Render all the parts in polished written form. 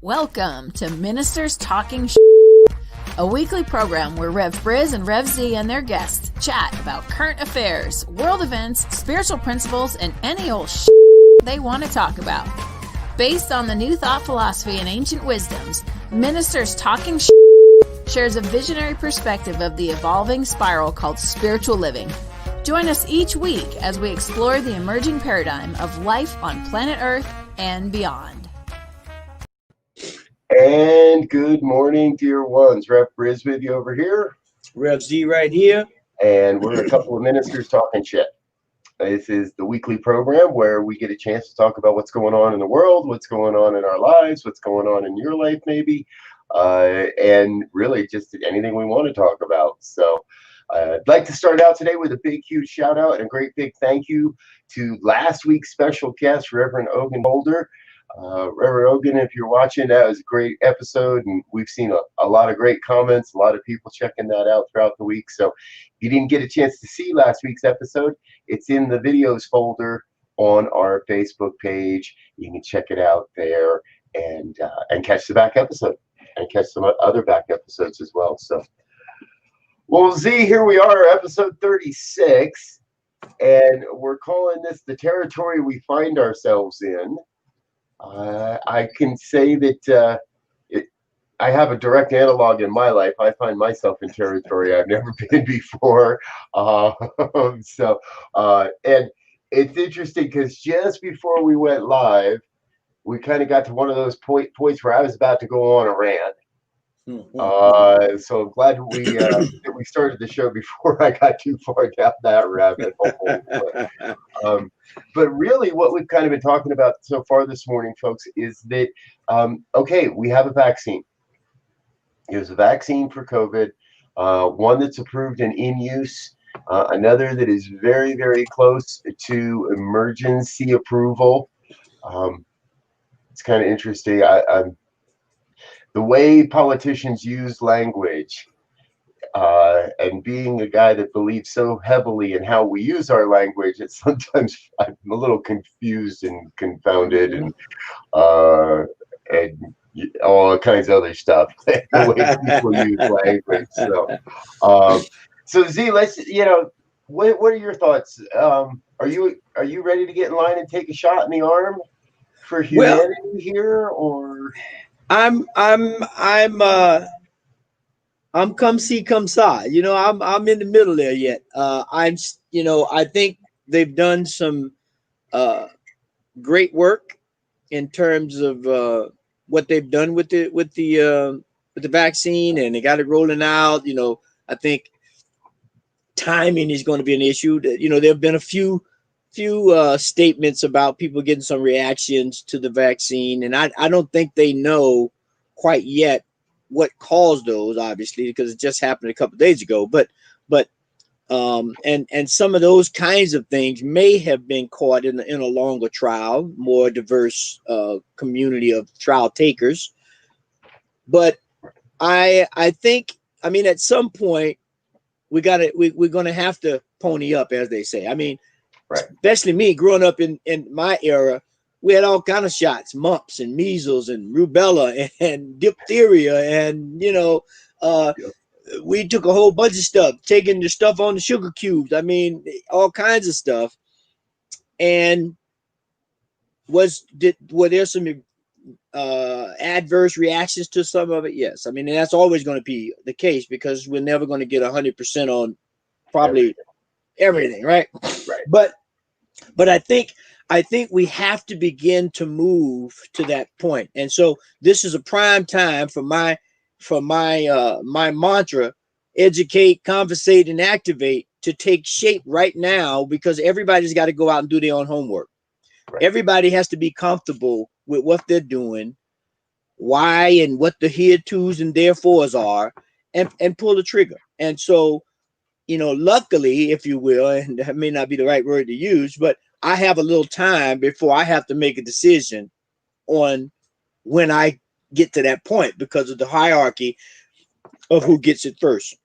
Welcome to Ministers Talking a weekly program where Rec BRZ and Rec Z and their guests chat about current affairs, world events, spiritual principles, and any old they want to talk about. Based on the new thought philosophy and ancient wisdoms, Ministers Talking shares a visionary perspective of the evolving spiral called spiritual living. Join us each week as we explore the emerging paradigm of life on planet Earth and beyond. And good morning, dear ones. Rec BRZ with you over here. Rec Z right here. And we're a couple of ministers talking shit. This is the weekly program where we get a chance to talk about what's going on in the world, what's going on in our lives, what's going on in your life maybe, and really just anything we want to talk about. So I'd like to start out today with a big, huge shout out and a great big thank you to last week's special guest, Reverend Ogun Holder. Reverend Ogun, if you're watching, that was a great episode, and we've seen a lot of great comments, a lot of people checking that out throughout the week. So if you didn't get a chance to see last week's episode, it's in the videos folder on our Facebook page. You can check it out there and catch the back episode and catch some other back episodes as well. So, well, Z, here we are, episode 36, and we're calling this the territory we find ourselves in. I can say that I have a direct analog in my life. I find myself in territory I've never been before. And it's interesting because just before we went live, we kind of got to one of those points where I was about to go on a rant. So I'm glad that we started the show before I got too far down that rabbit hole. But really what we've kind of been talking about so far this morning, folks, is that, okay, we have a vaccine. There's a vaccine for COVID, one that's approved and in use, another that is very, very close to emergency approval. It's kind of interesting. The way politicians use language, and being a guy that believes so heavily in how we use our language, it's sometimes I'm a little confused and confounded and all kinds of other stuff. The way people use language. So Z, let's what are your thoughts? Are you ready to get in line and take a shot in the arm for humanity here, or? I'm come see, come saw. I'm in the middle there yet. I think they've done some great work in terms of what they've done with the vaccine, and they got it rolling out. I think timing is going to be an issue. There have been a few statements about people getting some reactions to the vaccine, and I don't think they know quite yet what caused those, obviously, because it just happened a couple of days ago. But some of those kinds of things may have been caught in a longer trial, more diverse community of trial takers. But I think, at some point we're going to have to pony up, as they say. Right. Especially me growing up in my era, we had all kind of shots, mumps and measles and rubella and diphtheria. And, we took a whole bunch of stuff, taking the stuff on the sugar cubes. All kinds of stuff. And were there some adverse reactions to some of it? Yes. And that's always going to be the case because we're never going to get 100% on probably everything, right? Right. But I think we have to begin to move to that point. And so this is a prime time for my mantra: educate, conversate, and activate, to take shape right now, because everybody's got to go out and do their own homework. Right. Everybody has to be comfortable with what they're doing, why and what the here to's and therefores are, and pull the trigger. And so, luckily, if you will, and that may not be the right word to use, but I have a little time before I have to make a decision on when I get to that point because of the hierarchy of who gets it first.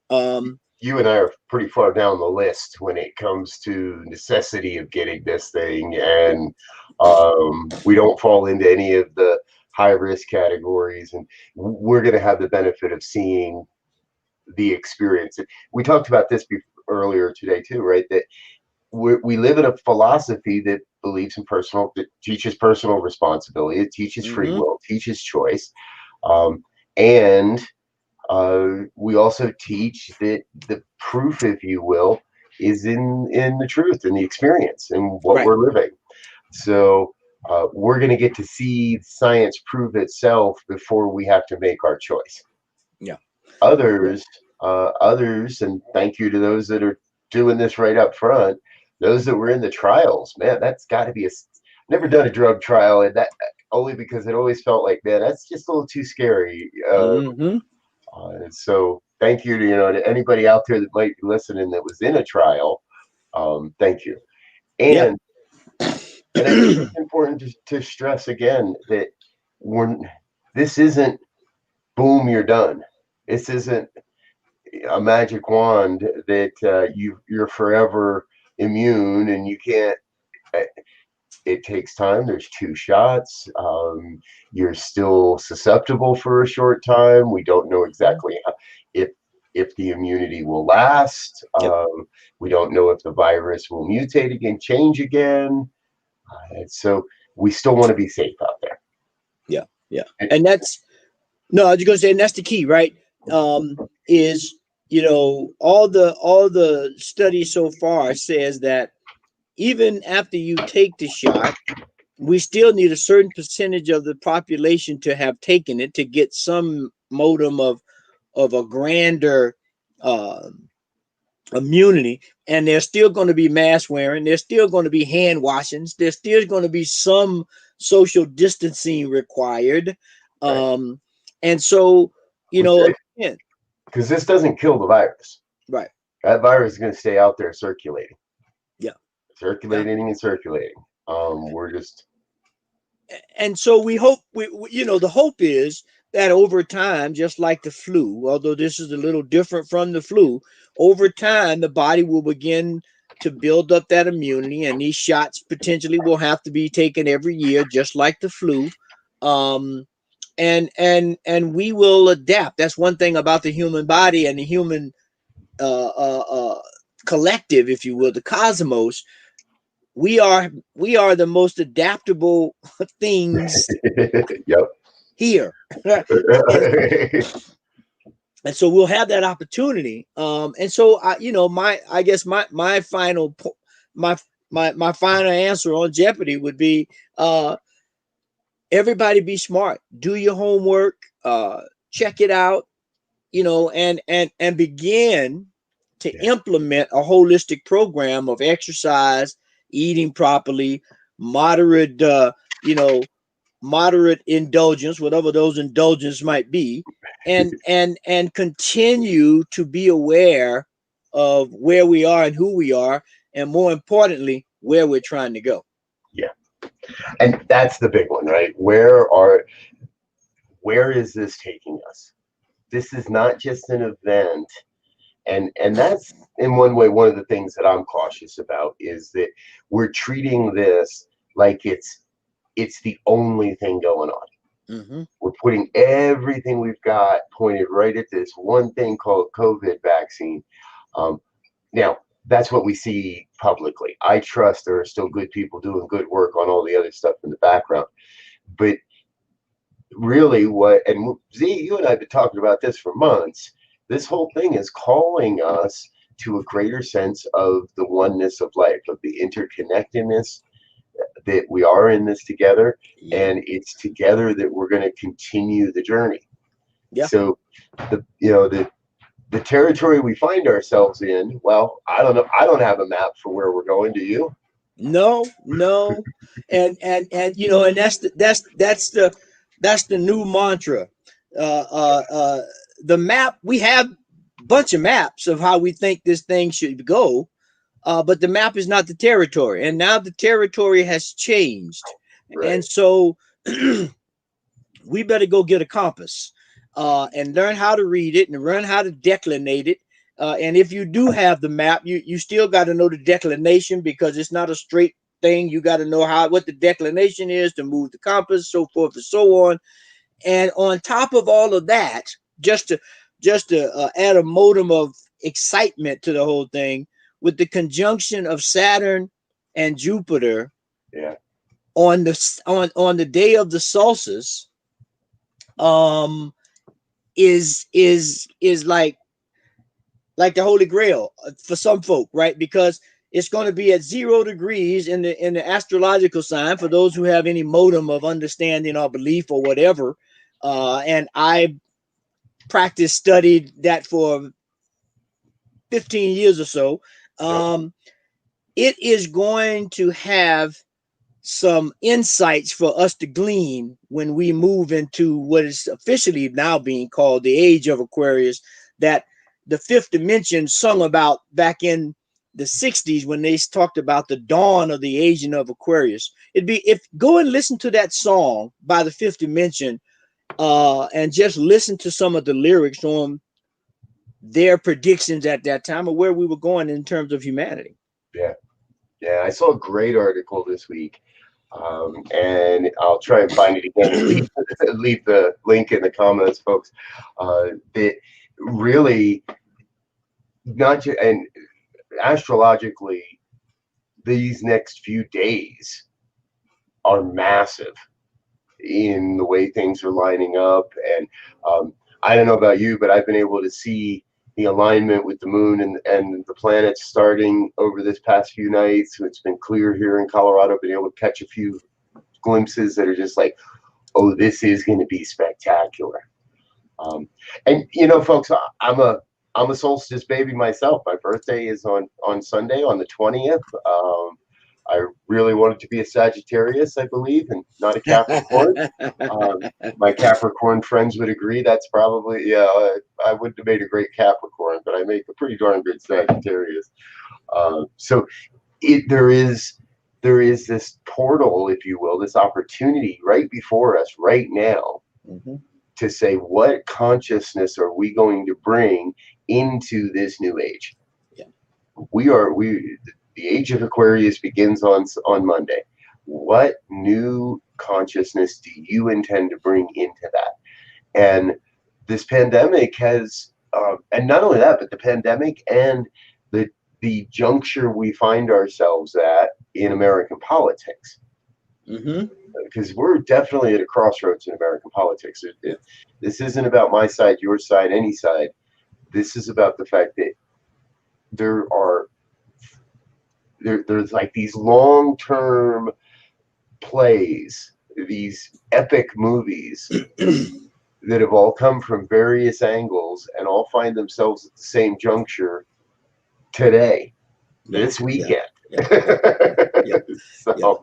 You and I are pretty far down the list when it comes to necessity of getting this thing, and we don't fall into any of the high risk categories, and we're going to have the benefit of seeing the experience. We talked about this earlier today too, right? That we live in a philosophy that believes in that teaches personal responsibility, it teaches free will, teaches choice, and we also teach that the proof, if you will, is in the truth, in the experience, in what we're living. So we're going to get to see science prove itself before we have to make our choice. Yeah. Others, and thank you to those that are doing this right up front. Those that were in the trials, man, that's got to be never done a drug trial, and that only because it always felt like, man, that's just a little too scary. So thank you to anybody out there that might be listening that was in a trial. Thank you. And and I think it's important to stress again that this isn't boom, you're done. This isn't a magic wand that you're forever immune and you can't. It takes time. There's 2 shots. You're still susceptible for a short time. We don't know exactly if the immunity will last. We don't know if the virus will mutate again, change again. So we still want to be safe out there. Yeah. And that's I was going to say, and that's the key, right? Is all the studies so far says that even after you take the shot, we still need a certain percentage of the population to have taken it to get some modicum of a grander immunity. And there's still going to be mask wearing. There's still going to be hand washings. There's still going to be some social distancing required. And so, because this doesn't kill the virus. Right. That virus is going to stay out there circulating. Circulating and circulating. We're just. And so we hope, the hope is that over time, just like the flu, although this is a little different from the flu, over time, the body will begin to build up that immunity, and these shots potentially will have to be taken every year, just like the flu. And we will adapt. That's one thing about the human body and the human collective, if you will, the cosmos. We are the most adaptable things here. And so we'll have that opportunity. And so my final answer on Jeopardy would be everybody be smart, do your homework, check it out, and begin to implement a holistic program of exercise, eating properly, moderate indulgence, whatever those indulgences might be, and continue to be aware of where we are and who we are, and more importantly, where we're trying to go. And that's the big one, right? Where is this taking us? This is not just an event. And that's in one way, one of the things that I'm cautious about is that we're treating this like it's the only thing going on. We're putting everything we've got pointed right at this one thing called COVID vaccine. Now, that's what we see publicly. I trust there are still good people doing good work on all the other stuff in the background. But really and Z, you and I have been talking about this for months. This whole thing is calling us to a greater sense of the oneness of life, of the interconnectedness that we are in this together, and it's together that we're going to continue the journey. So the territory we find ourselves in, well, I don't know. I don't have a map for where we're going. Do you? No. And that's the new mantra. The map, we have a bunch of maps of how we think this thing should go, but the map is not the territory. And now the territory has changed. And so we better go get a compass and learn how to read it and learn how to declinate it. And if you do have the map, you still got to know the declination, because it's not a straight thing. You got to know what the declination is to move the compass, so forth and so on. And on top of all of that, just to add a modicum of excitement to the whole thing, with the conjunction of Saturn and Jupiter, on the day of the solstice, is like the Holy Grail for some folk, right? Because it's going to be at 0 degrees in the astrological sign for those who have any modicum of understanding or belief or whatever. And I studied that for 15 years or so. It is going to have some insights for us to glean when we move into what is officially now being called the age of Aquarius, that the fifth dimension sung about back in the 60s when they talked about the dawn of the aging of Aquarius. Go and listen to that song by the fifth dimension, and just listen to some of the lyrics on their predictions at that time of where we were going in terms of humanity. Yeah, I saw a great article this week, and I'll try and find it again and leave the link in the comments, folks. That really, not just, and astrologically, these next few days are massive in the way things are lining up. And I don't know about you, but I've been able to see the alignment with the moon and the planets starting over this past few nights. So it's been clear here in Colorado. Been able to catch a few glimpses that are just like, oh, this is going to be spectacular. And you know, folks, I'm a solstice baby myself. My birthday is on Sunday, on the 20th. I really wanted to be a Sagittarius, I believe, and not a Capricorn. My Capricorn friends would agree. That's probably, I wouldn't have made a great Capricorn, but I make a pretty darn good Sagittarius. So there is this portal, if you will, this opportunity right before us right now, to say, what consciousness are we going to bring into this new age? The age of Aquarius begins on Monday. What new consciousness do you intend to bring into that? And this pandemic has, and not only that, but the pandemic and the juncture we find ourselves at in American politics. Because we're definitely at a crossroads in American politics. This isn't about my side, your side, any side. This is about the fact that there's like these long-term plays, these epic movies that have all come from various angles and all find themselves at the same juncture today, this weekend. So,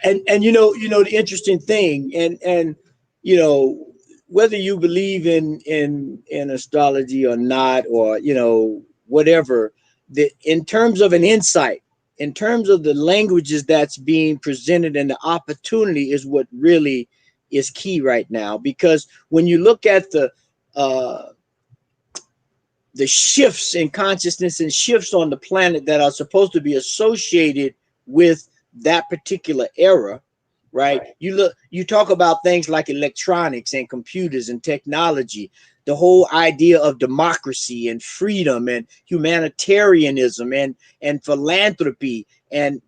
and you know the interesting thing, and you know, whether you believe in astrology or not, or you know, whatever, in terms of an insight, in terms of the languages that's being presented and the opportunity is what really is key right now. Because when you look at the shifts in consciousness and shifts on the planet that are supposed to be associated with that particular era, right? You talk about things like electronics and computers and technology, the whole idea of democracy and freedom and humanitarianism and philanthropy and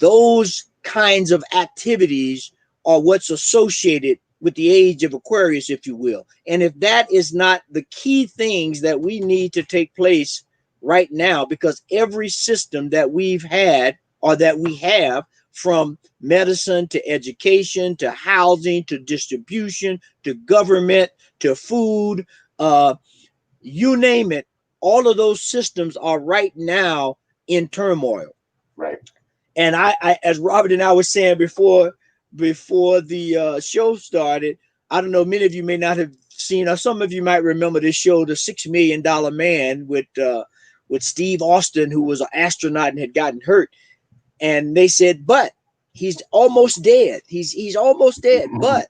those kinds of activities are what's associated with the age of Aquarius, if you will. And if that is not the key things that we need to take place right now, because every system that we've had or that we have, from medicine to education to housing to distribution to government to food, you name it, all of those systems are right now in turmoil. Right. And I as Robert and I were saying before the show started, I don't know, many of you may not have seen, or some of you might remember this show, The $6 Million Man, with Steve Austin, who was an astronaut and had gotten hurt. And they said, but he's almost dead. He's almost dead. But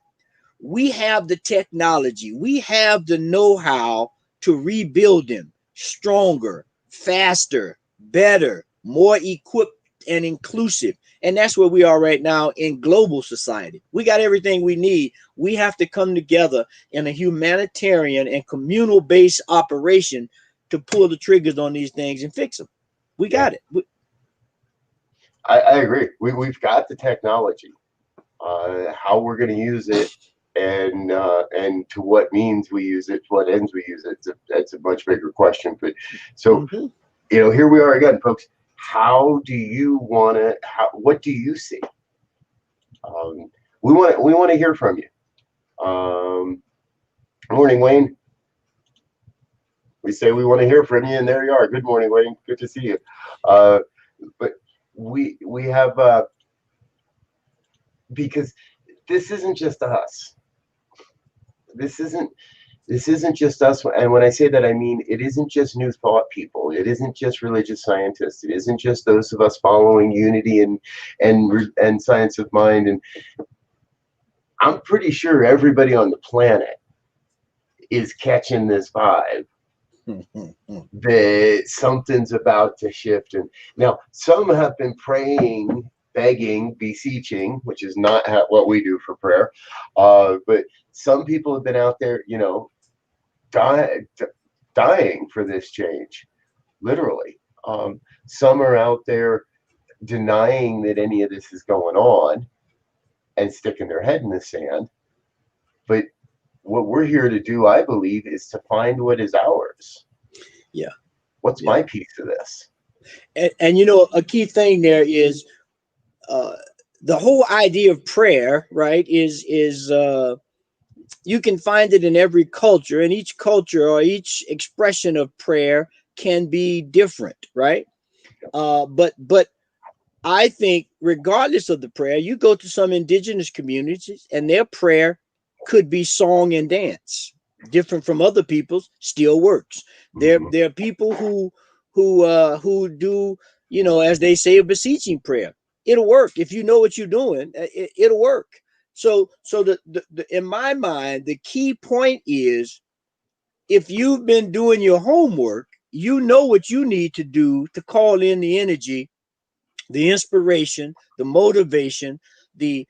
we have the technology. We have the know-how to rebuild him stronger, faster, better, more equipped and inclusive. And that's where we are right now in global society. We got everything we need. We have to come together in a humanitarian and communal based operation to pull the triggers on these things and fix them. We got it. I agree. We've got the technology. How we're going to use it, and to what means we use it, to what ends we use it. It's a much bigger question. But so, here we are again, folks. How do you want to? What do you see? We want to hear from you. Morning, Wayne. We say we want to hear from you, and there you are. Good morning, Wayne. Good to see you. But we have because this isn't just us. This isn't just us. And when I say that, I mean it isn't just new thought people. It isn't just religious scientists. It isn't just those of us following unity and science of mind. And I'm pretty sure everybody on the planet is catching this vibe that something's about to shift. And now some have been praying, begging, beseeching, which is not what we do for prayer, but some people have been out there, dying for this change, literally. Some are out there denying that any of this is going on and sticking their head in the sand. But what we're here to do, I believe, is to find what is ours. Yeah. What's my piece of this? And a key thing there is the whole idea of prayer, right, is you can find it in every culture, and each culture or each expression of prayer can be different, right? But I think regardless of the prayer, you go to some indigenous communities and their prayer could be song and dance, different from other people's, still works. There are people who do, as they say, a beseeching prayer. It'll work if you know what you're doing. It'll work. So in my mind, the key point is, if you've been doing your homework, you know what you need to do to call in the energy, the inspiration, the motivation, the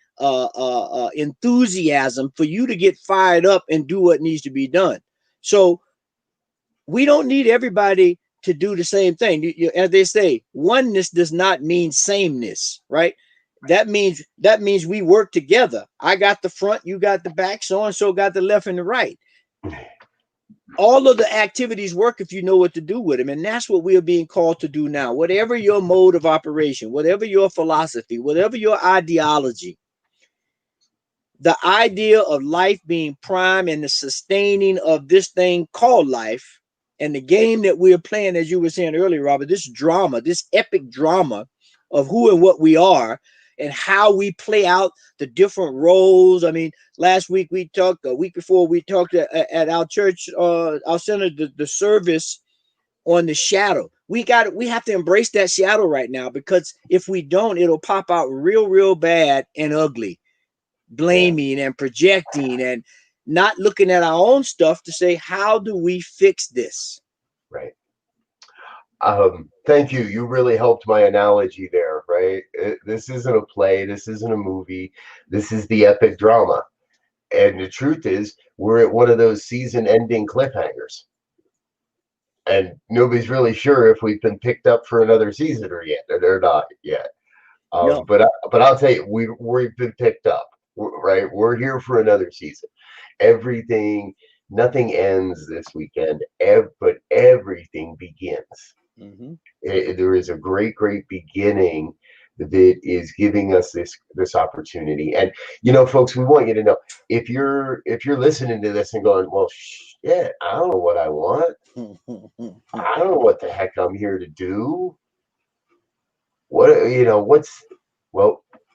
enthusiasm for you to get fired up and do what needs to be done. So we don't need everybody to do the same thing. As they say, oneness does not mean sameness, right? That means we work together. I got the front, you got the back, so and so got the left and the right. All of the activities work if you know what to do with them. And that's what we are being called to do now. Whatever your mode of operation, whatever your philosophy, whatever your ideology, the idea of life being prime and the sustaining of this thing called life, and the game that we're playing, as you were saying earlier, Robert, this drama, this epic drama of who and what we are and how we play out the different roles. I mean, last week we talked, a week before we talked at our church, our center, the service on the shadow. We have to embrace that shadow right now, because if we don't, it'll pop out real bad and ugly, blaming and projecting and not looking at our own stuff to say, how do we fix this? Right. Thank you. You really helped my analogy there, right? This isn't a play. This isn't a movie. This is the epic drama. And the truth is, we're at one of those season-ending cliffhangers. And nobody's really sure if we've been picked up for another season or not yet. No. But I'll tell you, we've been picked up, right? We're here for another season. Nothing ends this weekend, but everything begins. There is a great beginning that is giving us this opportunity. And folks, we want you to know, if you're listening to this and going, well, shit, I don't know what I want. I don't know what the heck I'm here to do. Well,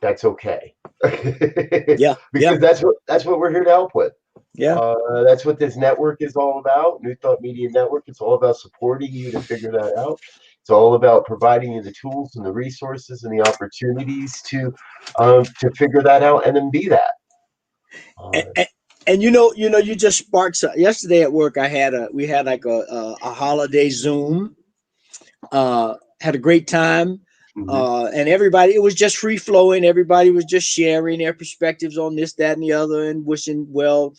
that's okay. Because that's what we're here to help with. That's what this network is all about. New Thought Media Network. It's all about supporting you to figure that out. It's all about providing you the tools and the resources and the opportunities to figure that out and then be that. And you just sparked yesterday at work. We had like a holiday Zoom. Had a great time. And everybody, it was just free flowing. Everybody was just sharing their perspectives on this, that, and the other, and wishing well.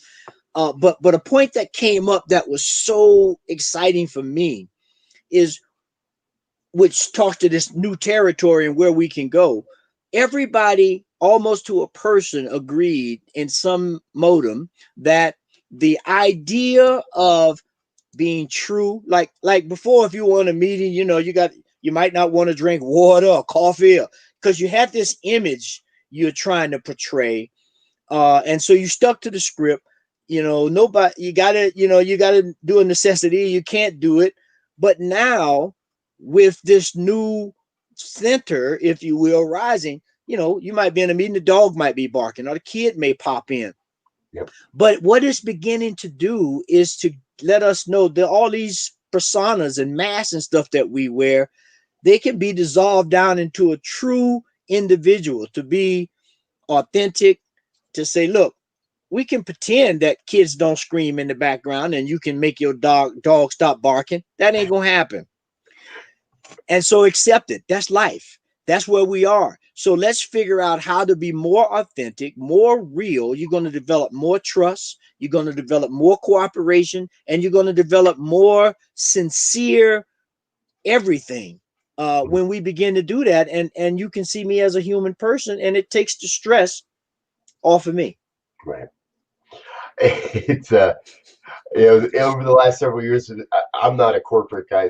But a point that came up that was so exciting for me is, which talks to this new territory and where we can go. Everybody, almost to a person, agreed in some modem that the idea of being true, like before, if you were in a meeting, you might not want to drink water or coffee, because you have this image you're trying to portray, and so you stuck to the script. Nobody, you gotta do a necessity. You can't do it. But now, with this new center, if you will, rising, you might be in a meeting, the dog might be barking, or the kid may pop in. Yep. But what it's beginning to do is to let us know that all these personas and masks and stuff that we wear, they can be dissolved down into a true individual, to be authentic, to say, look, we can pretend that kids don't scream in the background and you can make your dog stop barking. That ain't gonna happen. And so accept it. That's life. That's where we are. So let's figure out how to be more authentic, more real. You're going to develop more trust. You're going to develop more cooperation, and you're going to develop more sincere everything when we begin to do that. And you can see me as a human person, and it takes the stress off of me. Right. It's over the last several years, I'm not a corporate guy,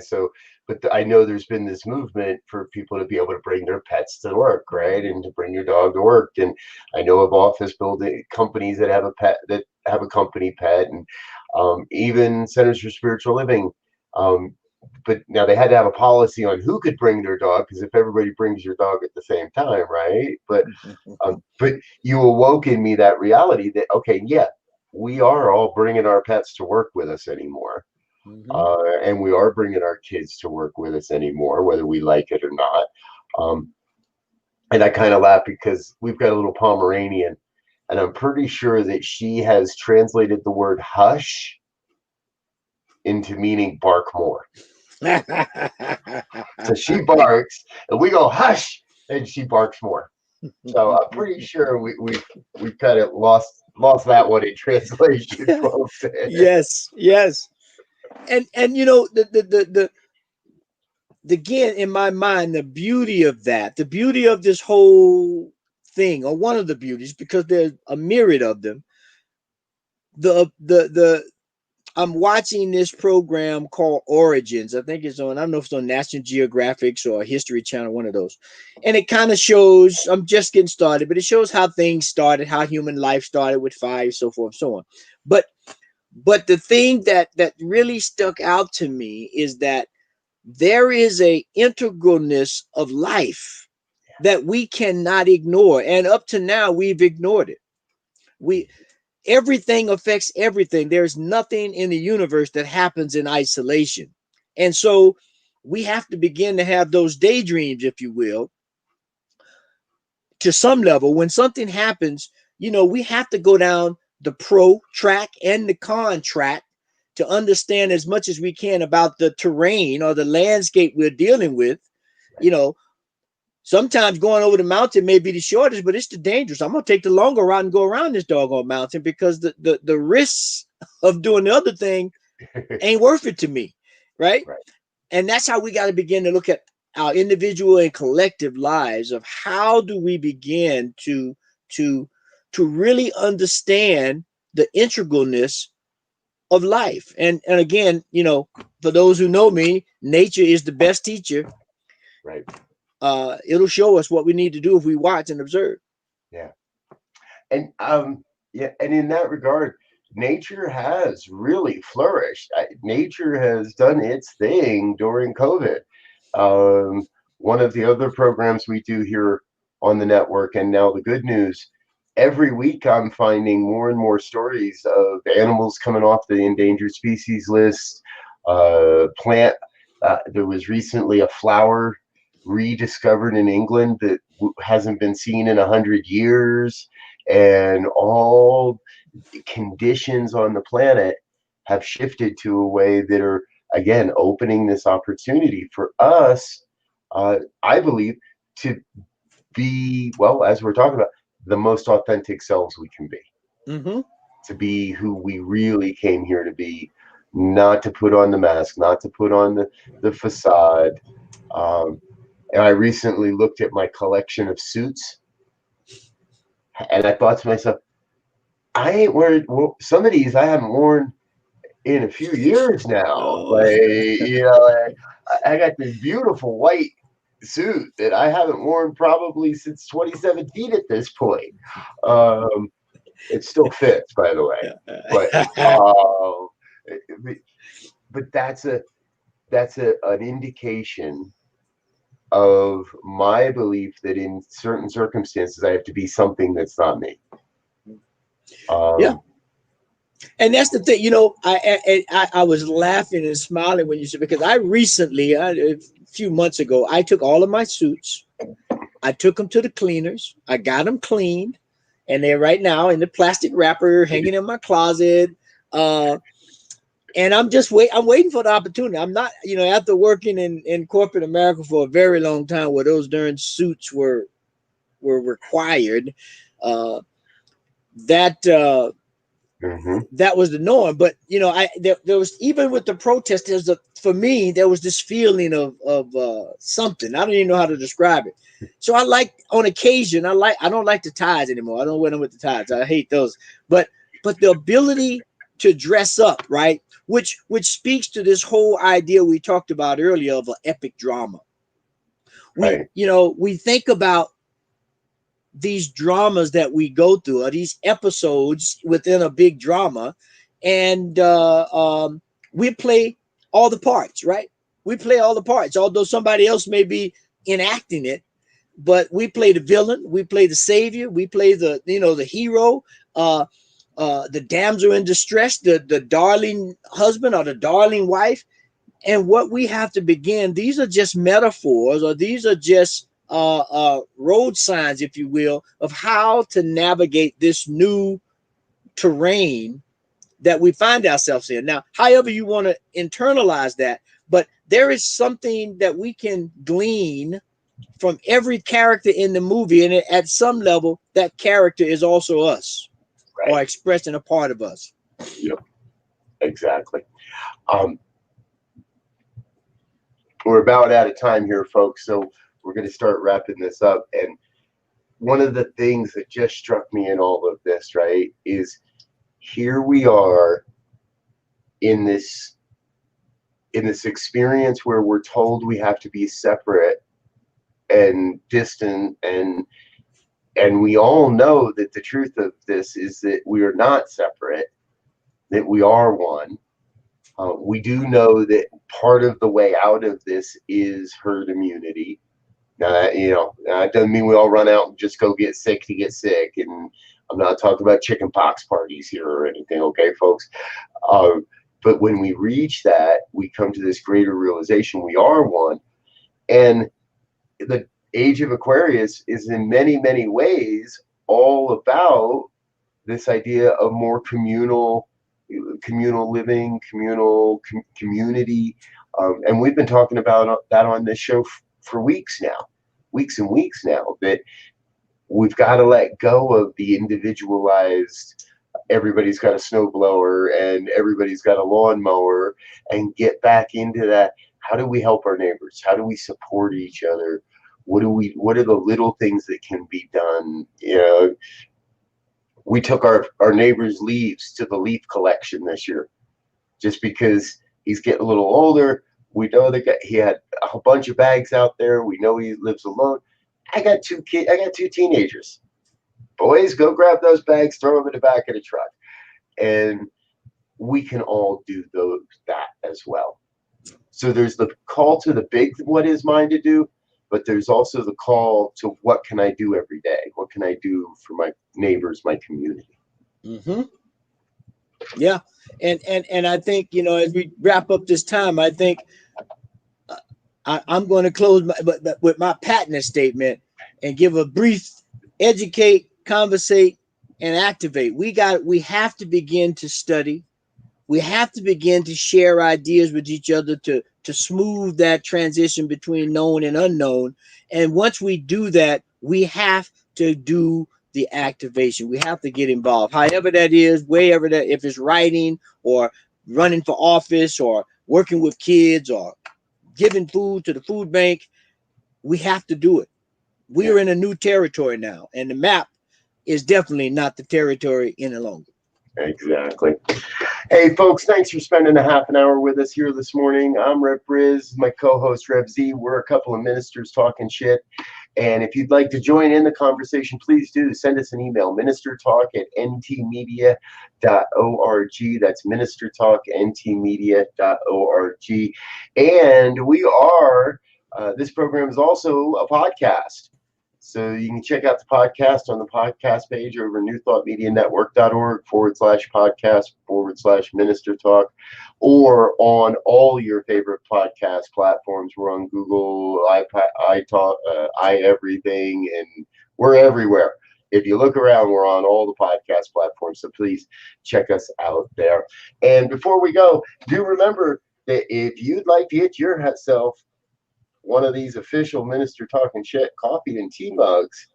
but I know there's been this movement for people to be able to bring their pets to work, right? And to bring your dog to work. And I know of office building companies that have a company pet, and even centers for spiritual living. But now they had to have a policy on who could bring their dog, because if everybody brings your dog at the same time, right? But you awoke in me that reality that, okay, yeah, we are all bringing our pets to work with us anymore. And we are bringing our kids to work with us anymore, whether we like it or not. And I kind of laugh because we've got a little Pomeranian, and I'm pretty sure that she has translated the word hush into meaning bark more. So she barks and we go hush, and she barks more. So I'm pretty sure we've kind of lost that one in translation. Yes. And the again, in my mind, the beauty of this whole thing, or one of the beauties, because there's a myriad of them. I'm watching this program called Origins. I think it's on, I don't know if it's on National Geographic or History Channel, one of those. And it kind of shows, I'm just getting started, but it shows how things started, how human life started with fire, so forth, so on. But the thing that really stuck out to me is that there is a integralness of life that we cannot ignore. And up to now, we've ignored it. Everything affects everything. There's nothing in the universe that happens in isolation. And so we have to begin to have those daydreams, if you will, to some level. When something happens, we have to go down the pro track and the con track to understand as much as we can about the terrain or the landscape we're dealing with. Sometimes going over the mountain may be the shortest, but it's the dangerous. I'm going to take the longer route and go around this doggone mountain, because the risks of doing the other thing ain't worth it to me. Right. And that's how we got to begin to look at our individual and collective lives, of how do we begin to really understand the integralness of life. And again, for those who know me, nature is the best teacher. Right. It'll show us what we need to do if we watch and observe. Yeah. And and in that regard, nature has really flourished. Nature has done its thing during COVID. One of the other programs we do here on the network, and now the good news, every week I'm finding more and more stories of animals coming off the endangered species list. There was recently a flower rediscovered in England that hasn't been seen in 100 years, and all conditions on the planet have shifted to a way that are, again, opening this opportunity for us, I believe, to be, well, as we're talking about, the most authentic selves we can be. Mm-hmm. To be who we really came here to be, not to put on the mask, not to put on the facade. And I recently looked at my collection of suits, and I thought to myself, I ain't wearing, well, some of these I haven't worn in a few years now. Oh. Like, you know, I got this beautiful white suit that I haven't worn probably since 2017 at this point. It still fits, by the way, but that's an indication of my belief that in certain circumstances I have to be something that's not me. Yeah. And that's the thing, you know, I was laughing and smiling when you said, because I recently, a few months ago, I took all of my suits, I took them to the cleaners, I got them cleaned, and they're right now in the plastic wrapper hanging in my closet. And I'm waiting for the opportunity. I'm not, you know, after working in corporate America for a very long time, where those darn suits were required, that was the norm. But you know, there was, even with the protest, for me there was this feeling of something. I don't even know how to describe it. So I like, on occasion, I don't like the ties anymore. I don't wear them with the ties. I hate those. But the ability to dress up, right, which speaks to this whole idea we talked about earlier of an epic drama. You know, we think about these dramas that we go through, or these episodes within a big drama, and we play all the parts, right? We play all the parts, although somebody else may be enacting it, but we play the villain, we play the savior, we play the, you know, the hero, the damsel in distress, the darling husband or the darling wife. And what we have to begin, these are just metaphors, or these are just road signs, if you will, of how to navigate this new terrain that we find ourselves in. Now, however you want to internalize that, but there is something that we can glean from every character in the movie, and at some level, that character is also us, or expressing a part of us. Yep, exactly. We're about out of time here, folks, so we're going to start wrapping this up. And one of the things that just struck me in all of this, right, is here we are in this experience where we're told we have to be separate and distant, and we all know that the truth of this is that we are not separate, that we are one. We do know that part of the way out of this is herd immunity. You know, it doesn't mean we all run out and just go get sick to get sick. And I'm not talking about chicken pox parties here or anything, okay, folks? But when we reach that, we come to this greater realization we are one. And the age of Aquarius is in many, many ways all about this idea of more communal living, community. And we've been talking about that on this show for weeks and weeks now, that we've got to let go of the individualized, everybody's got a snowblower and everybody's got a lawnmower, and get back into that. How do we help our neighbors? How do we support each other? What are the little things that can be done? You know, we took our neighbor's leaves to the leaf collection this year, just because he's getting a little older. We know he had a bunch of bags out there. We know he lives alone. I got two teenagers. Boys, go grab those bags, throw them in the back of the truck. And we can all do that as well. So there's the call to the big, what is mine to do, but there's also the call to what can I do every day? What can I do for my neighbors, my community? Mm-hmm. Yeah. And I think, you know, as we wrap up this time, I think I'm going to close with my patent statement and give a brief educate, conversate, and activate. We have to begin to study. We have to begin to share ideas with each other to to smooth that transition between known and unknown. And once we do that, we have to do the activation. We have to get involved, however that is, wherever that, if it's writing or running for office or working with kids or giving food to the food bank, we have to do it. We're in a new territory now, and the map is definitely not the territory any longer. Exactly. Hey, folks, thanks for spending a half an hour with us here this morning. I'm Rec BRZ, my co-host Rev Z. We're a couple of ministers talking shit. And if you'd like to join in the conversation, please do. Send us an email, ministertalk@ntmedia.org. That's ministertalk@ntmedia.org. And we are, this program is also a podcast. So you can check out the podcast on the podcast page over newthoughtmedianetwork.org/podcast/minister talk, or on all your favorite podcast platforms. We're on Google, iTalk, iEverything, and we're everywhere. If you look around, we're on all the podcast platforms. So please check us out there. And before we go, do remember that if you'd like to get yourself one of these official Minister Talking Shit coffee and tea mugs,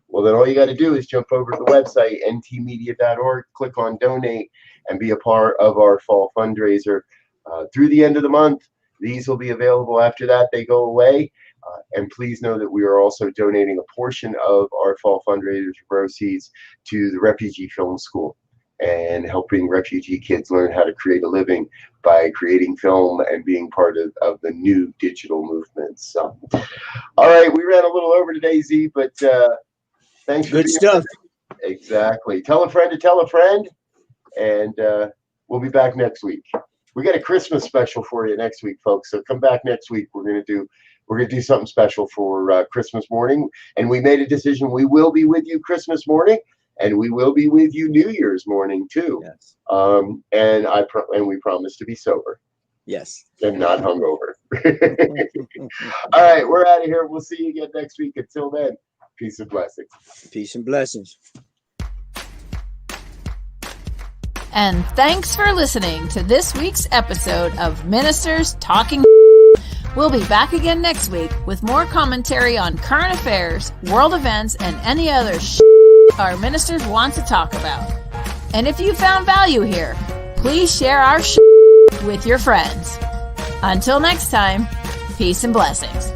well, then all you got to do is jump over to the website, ntmedia.org, click on donate, and be a part of our fall fundraiser. Through the end of the month, these will be available. After that, they go away. And please know that we are also donating a portion of our fall fundraiser proceeds to the Refugee Film School and helping refugee kids learn how to create a living by creating film and being part of the new digital movement. So, all right, we ran a little over today, Z, but thanks for good stuff. Exactly. Tell a friend to tell a friend, and we'll be back next week. We got a Christmas special for you next week, folks. So come back next week. We're gonna do something special for Christmas morning, and we made a decision. We will be with you Christmas morning. And we will be with you New Year's morning too. Yes. And we promise to be sober. Yes. And not hungover. All right, we're out of here. We'll see you again next week. Until then, peace and blessings. Peace and blessings. And thanks for listening to this week's episode of Ministers Talking. We'll be back again next week with more commentary on current affairs, world events, and any other our ministers want to talk about. And if you found value here, please share our with your friends. Until next time, peace and blessings.